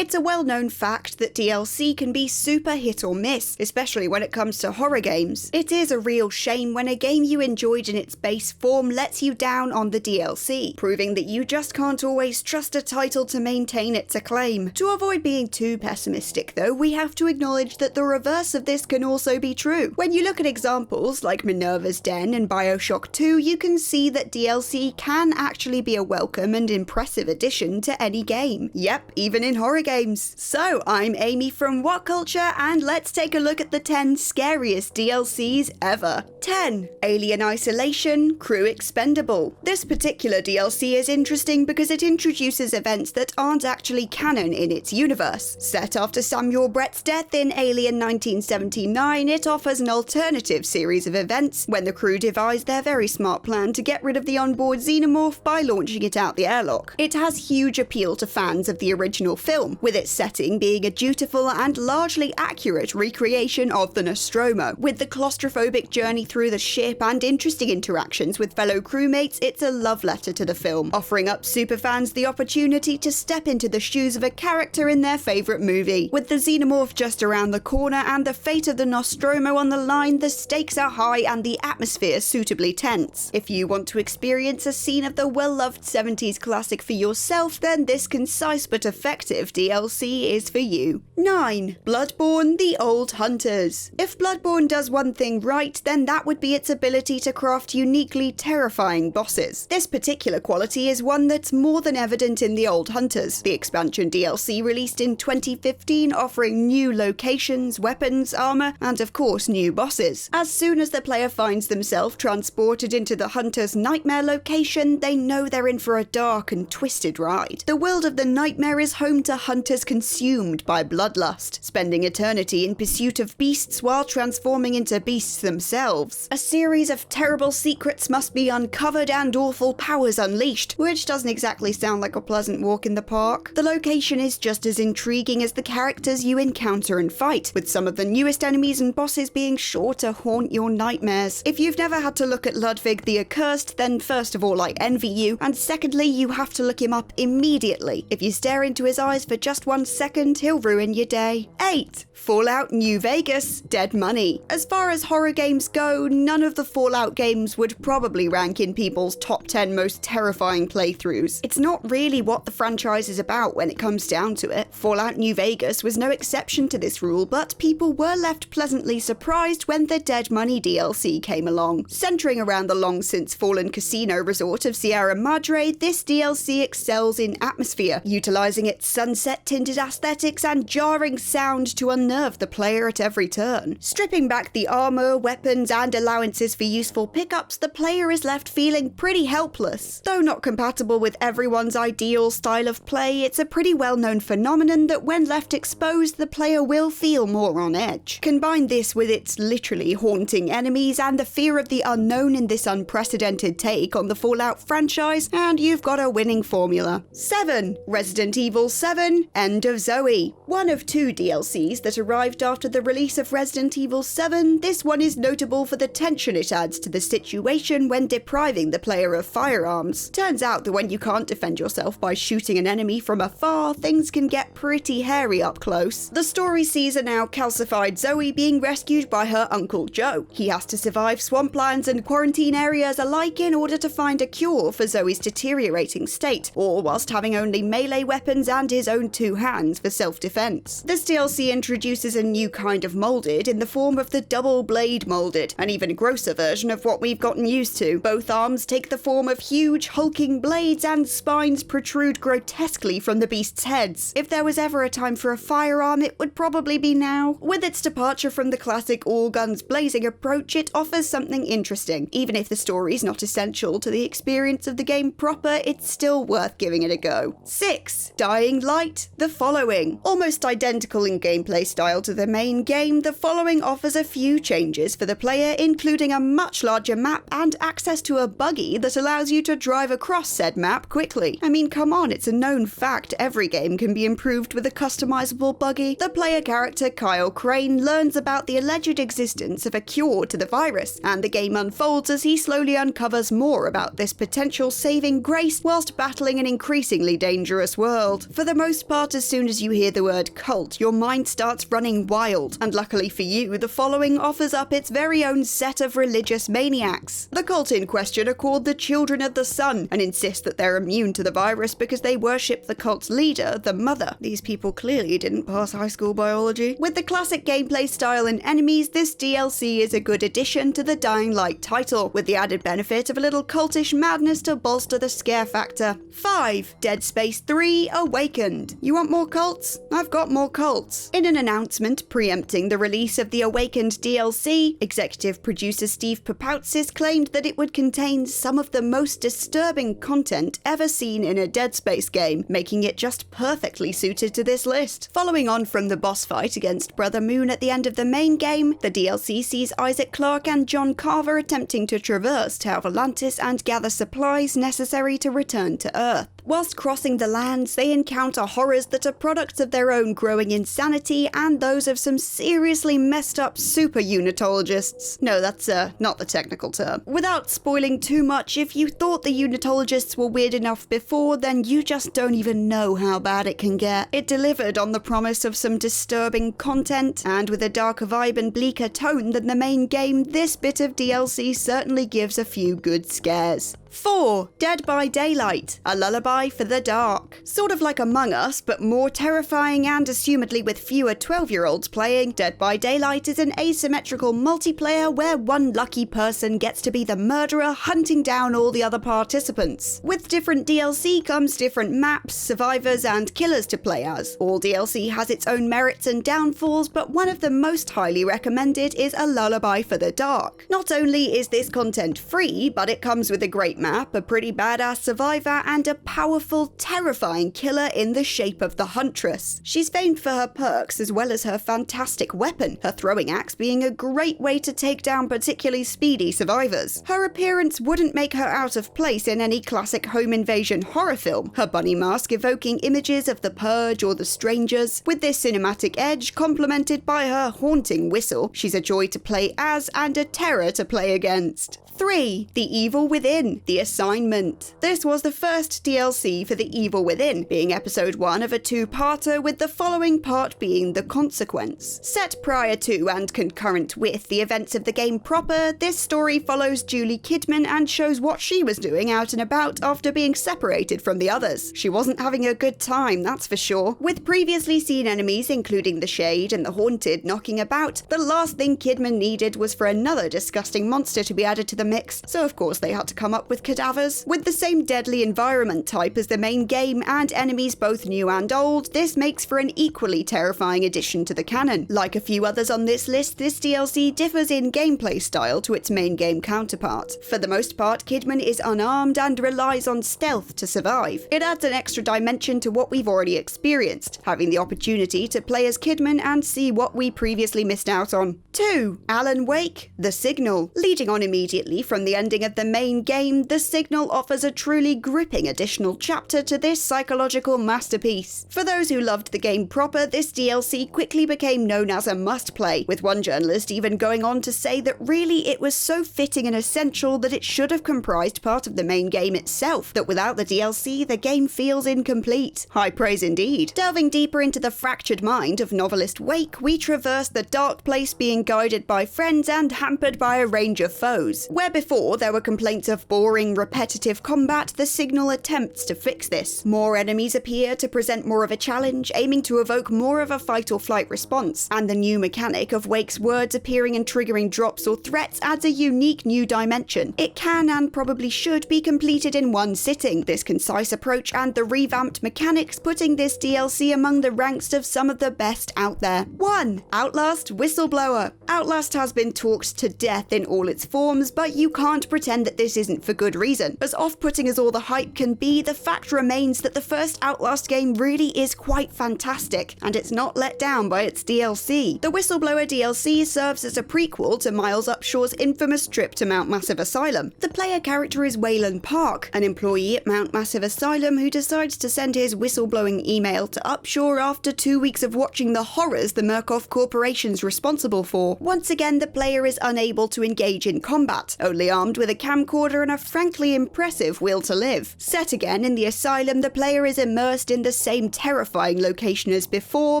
It's a well-known fact that DLC can be super hit or miss, especially when it comes to horror games. It is a real shame when a game you enjoyed in its base form lets you down on the DLC, proving that you just can't always trust a title to maintain its acclaim. To avoid being too pessimistic though, we have to acknowledge that the reverse of this can also be true. When you look at examples like Minerva's Den and BioShock 2, you can see that DLC can actually be a welcome and impressive addition to any game. Yep, even in horror games. So, I'm Amy from WhatCulture, and let's take a look at the 10 scariest DLCs ever. 10. Alien Isolation Crew Expendable. This particular DLC is interesting because it introduces events that aren't actually canon in its universe. Set after Samuel Brett's death in Alien 1979, it offers an alternative series of events when the crew devise their very smart plan to get rid of the onboard xenomorph by launching it out the airlock. It has huge appeal to fans of the original film, with its setting being a dutiful and largely accurate recreation of the Nostromo. With the claustrophobic journey through the ship and interesting interactions with fellow crewmates, it's a love letter to the film, offering up superfans the opportunity to step into the shoes of a character in their favourite movie. With the xenomorph just around the corner and the fate of the Nostromo on the line, the stakes are high and the atmosphere suitably tense. If you want to experience a scene of the well-loved 70s classic for yourself, then this concise but effective DLC is for you. 9. Bloodborne: The Old Hunters. If Bloodborne does one thing right, then that would be its ability to craft uniquely terrifying bosses. This particular quality is one that's more than evident in The Old Hunters, the expansion DLC released in 2015, offering new locations, weapons, armor, and of course new bosses. As soon as the player finds themselves transported into the Hunter's nightmare location, they know they're in for a dark and twisted ride. The world of the nightmare is home to hunters consumed by bloodlust, spending eternity in pursuit of beasts while transforming into beasts themselves. A series of terrible secrets must be uncovered and awful powers unleashed, which doesn't exactly sound like a pleasant walk in the park. The location is just as intriguing as the characters you encounter and fight, with some of the newest enemies and bosses being sure to haunt your nightmares. If you've never had to look at Ludwig the Accursed, then first of all I envy you, and secondly you have to look him up immediately. If you stare into his eyes for just 1 second, he'll ruin your day. 8. Fallout New Vegas: Dead Money. As far as horror games go, none of the Fallout games would probably rank in people's top 10 most terrifying playthroughs. It's not really what the franchise is about when it comes down to it. Fallout New Vegas was no exception to this rule, but people were left pleasantly surprised when the Dead Money DLC came along. Centering around the long-since fallen casino resort of Sierra Madre, this DLC excels in atmosphere, utilizing its sunset-tinted aesthetics and jarring sound to unnerve the player at every turn. Stripping back the armor, weapons, and allowances for useful pickups, the player is left feeling pretty helpless. Though not compatible with everyone's ideal style of play, it's a pretty well-known phenomenon that when left exposed, the player will feel more on edge. Combine this with its literally haunting enemies and the fear of the unknown in this unprecedented take on the Fallout franchise, and you've got a winning formula. 7. Resident Evil 7: End of Zoe. One of 2 DLCs that arrived after the release of Resident Evil 7, this one is notable for the tension it adds to the situation when depriving the player of firearms. Turns out that when you can't defend yourself by shooting an enemy from afar, things can get pretty hairy up close. The story sees a now calcified Zoe being rescued by her Uncle Joe. He has to survive swamplands and quarantine areas alike in order to find a cure for Zoe's deteriorating state, all whilst having only melee weapons and his own 2 hands for self-defense. This DLC introduces a new kind of molded in the form of the double blade molded, an even grosser version of what we've gotten used to. Both arms take the form of huge hulking blades and spines protrude grotesquely from the beast's heads. If there was ever a time for a firearm, it would probably be now. With its departure from the classic all guns blazing approach, it offers something interesting. Even if the story is not essential to the experience of the game proper, it's still worth giving it a go. 6. Dying Light: The Following. Almost identical in gameplay style to the main game, The Following offers a few changes for the player, including a much larger map and access to a buggy that allows you to drive across said map quickly. I mean, come on, it's a known fact every game can be improved with a customizable buggy. The player character Kyle Crane learns about the alleged existence of a cure to the virus, and the game unfolds as he slowly uncovers more about this potential saving grace whilst battling an increasingly dangerous world. For the most part, as soon as you hear the word cult, your mind starts running wild, and luckily for you, the following offers up its very own set of religious maniacs. The cult in question are called the Children of the Sun, and insist that they're immune to the virus because they worship the cult's leader, the Mother. These people clearly didn't pass high school biology. With the classic gameplay style and enemies, this DLC is a good addition to the Dying Light title, with the added benefit of a little cultish madness to bolster the scare factor. 5. Dead Space 3 Awakened. You want more cults? I've got more cults. In an announcement preempting the release of the Awakened DLC, executive producer Steve Papoutsis claimed that it would contain some of the most disturbing content ever seen in a Dead Space game, making it just perfectly suited to this list. Following on from the boss fight against Brother Moon at the end of the main game, the DLC sees Isaac Clarke and John Carver attempting to traverse Tau Volantis and gather supplies necessary to return to Earth. Whilst crossing the lands, they encounter horrors that are products of their own growing insanity and those of some seriously messed up super unitologists. No, that's not the technical term. Without spoiling too much, if you thought the unitologists were weird enough before, then you just don't even know how bad it can get. It delivered on the promise of some disturbing content, and with a darker vibe and bleaker tone than the main game, this bit of DLC certainly gives a few good scares. 4. Dead by Daylight, a lullaby for the dark. Sort of like Among Us, but more terrifying and assumedly with fewer 12-year-olds playing, Dead by Daylight is an asymmetrical multiplayer where one lucky person gets to be the murderer hunting down all the other participants. With different DLC comes different maps, survivors and killers to play as. All DLC has its own merits and downfalls, but one of the most highly recommended is a lullaby for the dark. Not only is this content free, but it comes with a great map, a pretty badass survivor, and a powerful, terrifying killer in the shape of the Huntress. She's famed for her perks as well as her fantastic weapon, her throwing axe being a great way to take down particularly speedy survivors. Her appearance wouldn't make her out of place in any classic home invasion horror film, her bunny mask evoking images of the Purge or the Strangers. With this cinematic edge, complemented by her haunting whistle, she's a joy to play as and a terror to play against. 3. The Evil Within, The Assignment. This was the first DLC for The Evil Within, being episode 1 of a two-parter, with the following part being The Consequence. Set prior to and concurrent with the events of the game proper, this story follows Julie Kidman and shows what she was doing out and about after being separated from the others. She wasn't having a good time, that's for sure. With previously seen enemies, including the Shade and the Haunted, knocking about, the last thing Kidman needed was for another disgusting monster to be added to the mix, so of course they had to come up with cadavers. With the same deadly environment type as the main game and enemies both new and old, this makes for an equally terrifying addition to the canon. Like a few others on this list, this DLC differs in gameplay style to its main game counterpart. For the most part, Kidman is unarmed and relies on stealth to survive. It adds an extra dimension to what we've already experienced, having the opportunity to play as Kidman and see what we previously missed out on. 2. Alan Wake, The Signal. Leading on immediately from the ending of the main game, The Signal offers a truly gripping additional chapter to this psychological masterpiece. For those who loved the game proper, this DLC quickly became known as a must-play, with one journalist even going on to say that really it was so fitting and essential that it should have comprised part of the main game itself, that without the DLC, the game feels incomplete. High praise indeed. Delving deeper into the fractured mind of novelist Wake, we traverse the dark place being guided by friends and hampered by a range of foes. Where before there were complaints of boring, repetitive combat, The Signal attempts to fix this. More enemies appear to present more of a challenge, aiming to evoke more of a fight or flight response, and the new mechanic of Wake's words appearing and triggering drops or threats adds a unique new dimension. It can and probably should be completed in one sitting, this concise approach and the revamped mechanics putting this DLC among the ranks of some of the best out there. 1. Outlast Whistleblower. Outlast has been talked to death in all its forms, but you can't pretend that this isn't for good reason. As off-putting as all the hype can be, the fact remains that the first Outlast game really is quite fantastic, and it's not let down by its DLC. The Whistleblower DLC serves as a prequel to Miles Upshaw's infamous trip to Mount Massive Asylum. The player character is Waylon Park, an employee at Mount Massive Asylum who decides to send his whistleblowing email to Upshaw after 2 weeks of watching the horrors the Murkoff Corporation's responsible for. Once again, the player is unable to engage in combat, only armed with a camcorder and a frankly impressive will to live. Set again in the asylum, the player is immersed in the same terrifying location as before,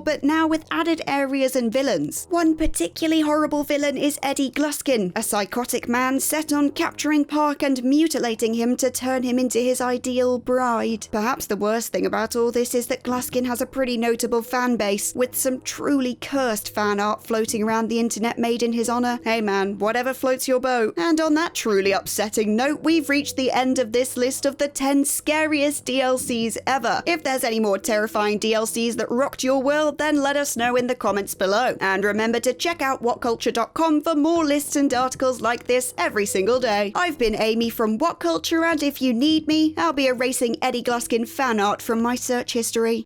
but now with added areas and villains. One particularly horrible villain is Eddie Gluskin, a psychotic man set on capturing Park and mutilating him to turn him into his ideal bride. Perhaps the worst thing about all this is that Gluskin has a pretty notable fan base, with some truly cursed fan art floating around the internet made in his honor. Hey man, whatever floats your boat. And on that truly upsetting note, we've reached the end of this list of the 10 scariest DLCs ever. If there's any more terrifying DLCs that rocked your world, then let us know in the comments below. And remember to check out WhatCulture.com for more lists and articles like this every single day. I've been Amy from WhatCulture, and if you need me, I'll be erasing Eddie Gluskin fan art from my search history.